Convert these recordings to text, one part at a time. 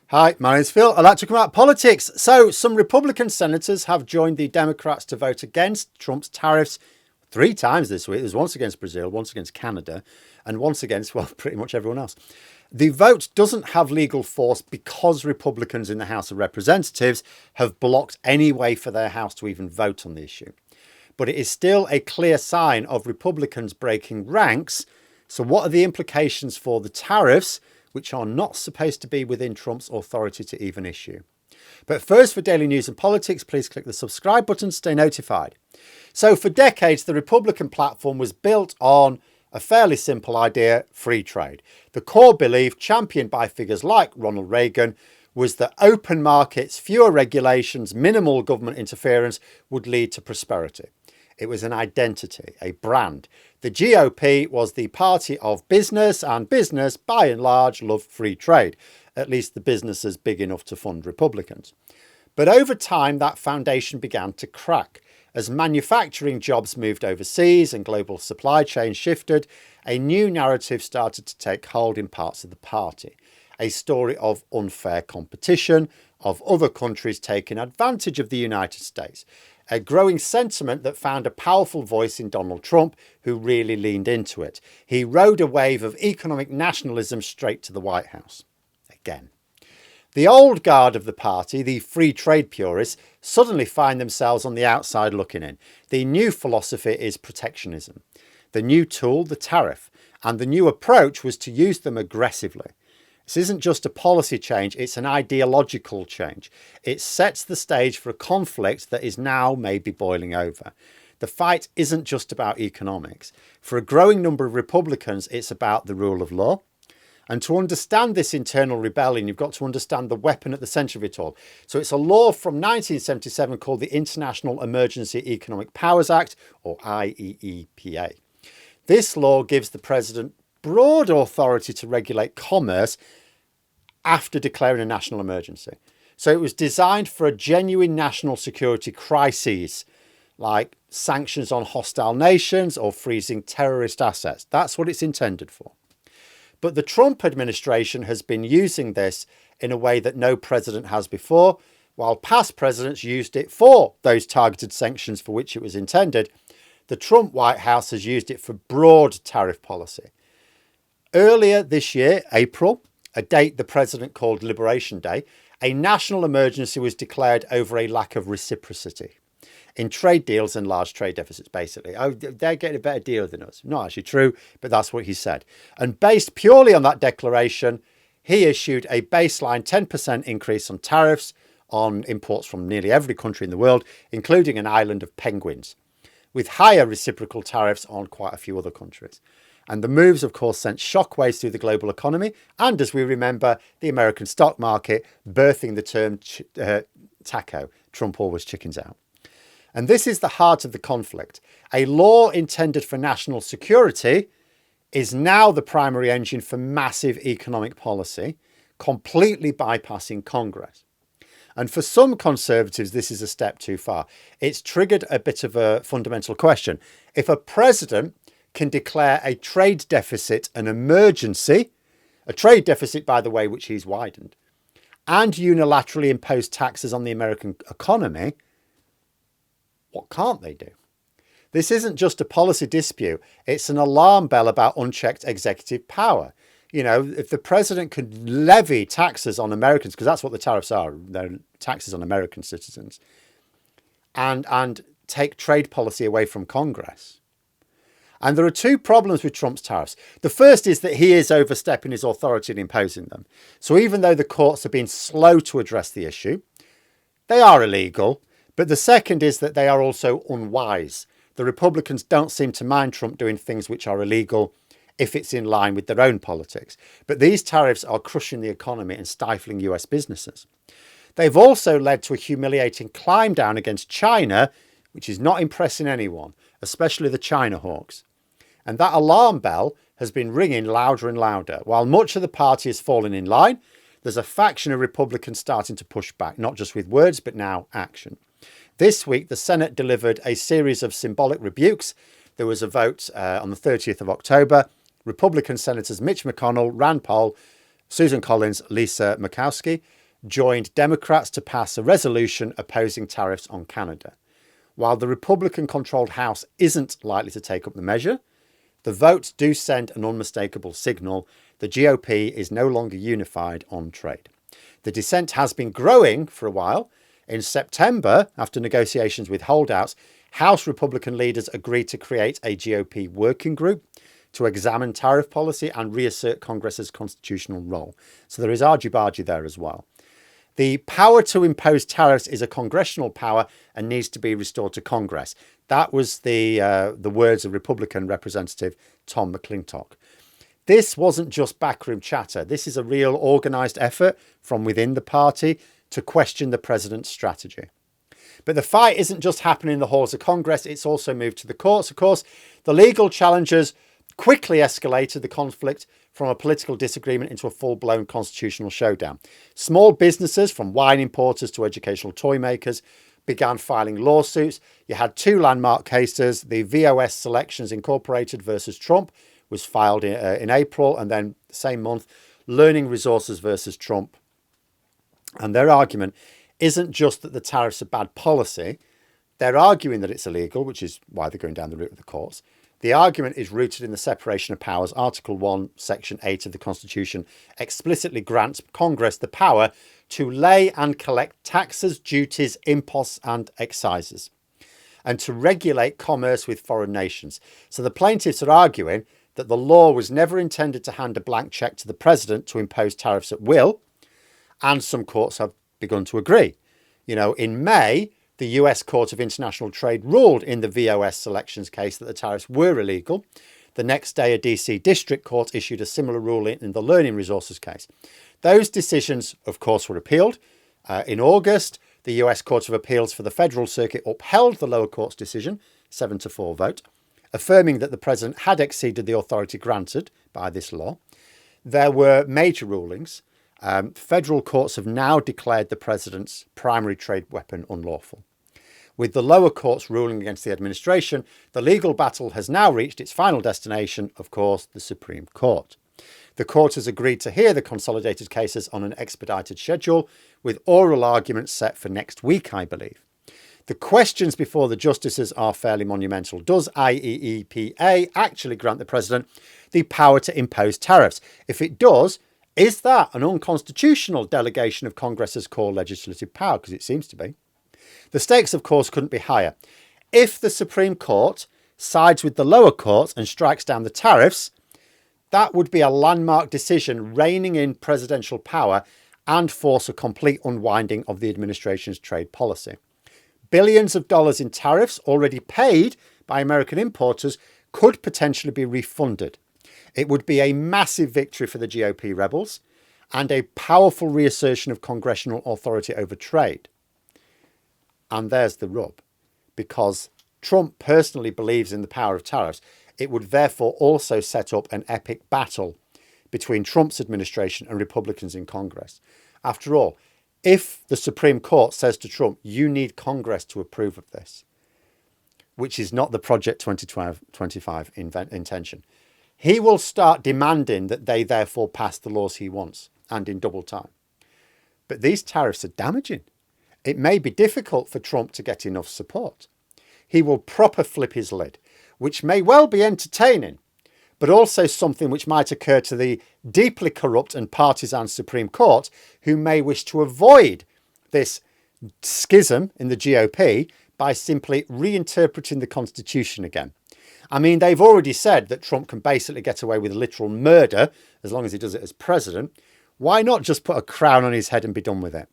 Hi, my name's Phil. I'd like to come out politics. So, some Republican senators have joined the Democrats to vote against Trump's tariffs 3 times this week. There's once against Brazil, once against Canada, and once against, well, pretty much everyone else. The vote doesn't have legal force because Republicans in the House of Representatives have blocked any way for their House to even vote on the issue. But it is still a clear sign of Republicans breaking ranks. So, what are the implications for the tariffs, which are not supposed to be within Trump's authority to even issue? But first, for daily news and politics, please click the subscribe button to stay notified. So for decades, the Republican platform was built on a fairly simple idea: free trade. The core belief, championed by figures like Ronald Reagan, was that open markets, fewer regulations, minimal government interference would lead to prosperity. It was an identity, a brand. The GOP was the party of business, and business, by and large, loved free trade, at least the businesses big enough to fund Republicans. But over time, that foundation began to crack. As manufacturing jobs moved overseas and global supply chains shifted, a new narrative started to take hold in parts of the party. A story of unfair competition, of other countries taking advantage of the United States. A growing sentiment that found a powerful voice in Donald Trump, who really leaned into it. He rode a wave of economic nationalism straight to the White House. Again. The old guard of the party, the free trade purists, suddenly find themselves on the outside looking in. The new philosophy is protectionism. The new tool, the tariff. And the new approach was to use them aggressively. This isn't just a policy change, it's an ideological change. It sets the stage for a conflict that is now maybe boiling over. The fight isn't just about economics. For a growing number of Republicans, it's about the rule of law. And to understand this internal rebellion, you've got to understand the weapon at the centre of it all. So it's a law from 1977 called the International Emergency Economic Powers Act, or IEEPA. This law gives the president broad authority to regulate commerce after declaring a national emergency. So it was designed for a genuine national security crisis, like sanctions on hostile nations or freezing terrorist assets. That's what it's intended for. But the Trump administration has been using this in a way that no president has before. While past presidents used it for those targeted sanctions for which it was intended, the Trump White House has used it for broad tariff policy. Earlier this year, April, a date the president called Liberation Day, a national emergency was declared over a lack of reciprocity in trade deals and large trade deficits, basically. Oh, they're getting a better deal than us. Not actually true, but that's what he said. And based purely on that declaration, he issued a baseline 10% increase on tariffs on imports from nearly every country in the world, including an island of penguins, with higher reciprocal tariffs on quite a few other countries. And the moves, of course, sent shockwaves through the global economy. And as we remember, the American stock market, birthing the term TACO, Trump always chickens out. And this is the heart of the conflict. A law intended for national security is now the primary engine for massive economic policy, completely bypassing Congress. And for some conservatives, this is a step too far. It's triggered a bit of a fundamental question. If a president can declare a trade deficit an emergency, a trade deficit, by the way, which he's widened, and unilaterally impose taxes on the American economy, what can't they do? This isn't just a policy dispute. It's an alarm bell about unchecked executive power. You know, if the president could levy taxes on Americans, because that's what the tariffs are, they're taxes on American citizens, and take trade policy away from Congress. And there are two problems with Trump's tariffs. The first is that he is overstepping his authority in imposing them. So even though the courts have been slow to address the issue, they are illegal. But the second is that they are also unwise. The Republicans don't seem to mind Trump doing things which are illegal if it's in line with their own politics. But these tariffs are crushing the economy and stifling US businesses. They've also led to a humiliating climb down against China, which is not impressing anyone, especially the China hawks. And that alarm bell has been ringing louder and louder. While much of the party has fallen in line, there's a faction of Republicans starting to push back, not just with words, but now action. This week, the Senate delivered a series of symbolic rebukes. There was a vote on the 30th of October. Republican Senators Mitch McConnell, Rand Paul, Susan Collins, Lisa Murkowski, joined Democrats to pass a resolution opposing tariffs on Canada. While the Republican-controlled House isn't likely to take up the measure, the votes do send an unmistakable signal. The GOP is no longer unified on trade. The dissent has been growing for a while. In September, after negotiations with holdouts, House Republican leaders agreed to create a GOP working group to examine tariff policy and reassert Congress's constitutional role. So there is argy-bargy there as well. The power to impose tariffs is a congressional power and needs to be restored to Congress. That was the words of Republican Representative Tom McClintock. This wasn't just backroom chatter. This is a real organised effort from within the party to question the president's strategy. But the fight isn't just happening in the halls of Congress, it's also moved to the courts. Of course, the legal challenges quickly escalated the conflict from a political disagreement into a full-blown constitutional showdown. Small businesses, from wine importers to educational toy makers, began filing lawsuits. You had two landmark cases. The VOS Selections Incorporated versus Trump was filed in April, and then the same month, Learning Resources versus Trump. And their argument isn't just that the tariffs are bad policy. They're arguing that it's illegal, which is why they're going down the route of the courts. The argument is rooted in the separation of powers. Article 1, Section 8 of the Constitution explicitly grants Congress the power to lay and collect taxes, duties, imposts and excises, and to regulate commerce with foreign nations. So the plaintiffs are arguing that the law was never intended to hand a blank check to the president to impose tariffs at will, and some courts have begun to agree. You know, in May, the US Court of International Trade ruled in the VOS Selections case that the tariffs were illegal. The next day, a DC District Court issued a similar ruling in the Learning Resources case. Those decisions, of course, were appealed. In August, the US Court of Appeals for the Federal Circuit upheld the lower court's decision, 7-4 vote, affirming that the president had exceeded the authority granted by this law. There were major rulings. Federal courts have now declared the president's primary trade weapon unlawful. With the lower courts ruling against the administration, the legal battle has now reached its final destination, of course, the Supreme Court. The court has agreed to hear the consolidated cases on an expedited schedule, with oral arguments set for next week, I believe. The questions before the justices are fairly monumental. Does IEEPA actually grant the president the power to impose tariffs? If it does, is that an unconstitutional delegation of Congress's core legislative power? Because it seems to be. The stakes, of course, couldn't be higher. If the Supreme Court sides with the lower court and strikes down the tariffs, that would be a landmark decision reining in presidential power and force a complete unwinding of the administration's trade policy. Billions of dollars in tariffs already paid by American importers could potentially be refunded. It would be a massive victory for the GOP rebels and a powerful reassertion of congressional authority over trade. And there's the rub. Because Trump personally believes in the power of tariffs, it would therefore also set up an epic battle between Trump's administration and Republicans in Congress. After all, if the Supreme Court says to Trump, you need Congress to approve of this, which is not the Project 2025 intention, he will start demanding that they therefore pass the laws he wants, and in double time. But these tariffs are damaging. It may be difficult for Trump to get enough support. He will proper flip his lid, which may well be entertaining, but also something which might occur to the deeply corrupt and partisan Supreme Court, who may wish to avoid this schism in the GOP by simply reinterpreting the Constitution again. I mean, they've already said that Trump can basically get away with literal murder as long as he does it as president. Why not just put a crown on his head and be done with it?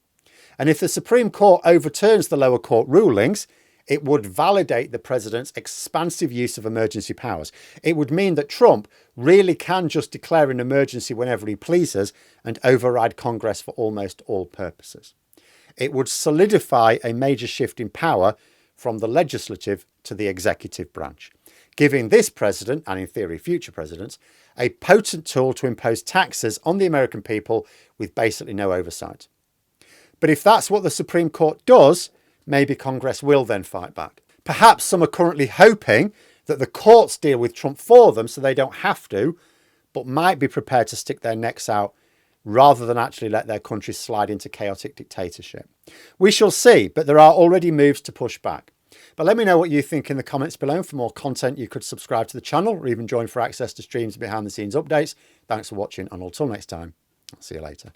And if the Supreme Court overturns the lower court rulings, it would validate the president's expansive use of emergency powers. It would mean that Trump really can just declare an emergency whenever he pleases and override Congress for almost all purposes. It would solidify a major shift in power from the legislative to the executive branch, giving this president, and in theory future presidents, a potent tool to impose taxes on the American people with basically no oversight. But if that's what the Supreme Court does, maybe Congress will then fight back. Perhaps some are currently hoping that the courts deal with Trump for them so they don't have to, but might be prepared to stick their necks out rather than actually let their country slide into chaotic dictatorship. We shall see, but there are already moves to push back. But let me know what you think in the comments below. For more content, you could subscribe to the channel or even join for access to streams and behind the scenes updates. Thanks for watching, and until next time, I'll see you later.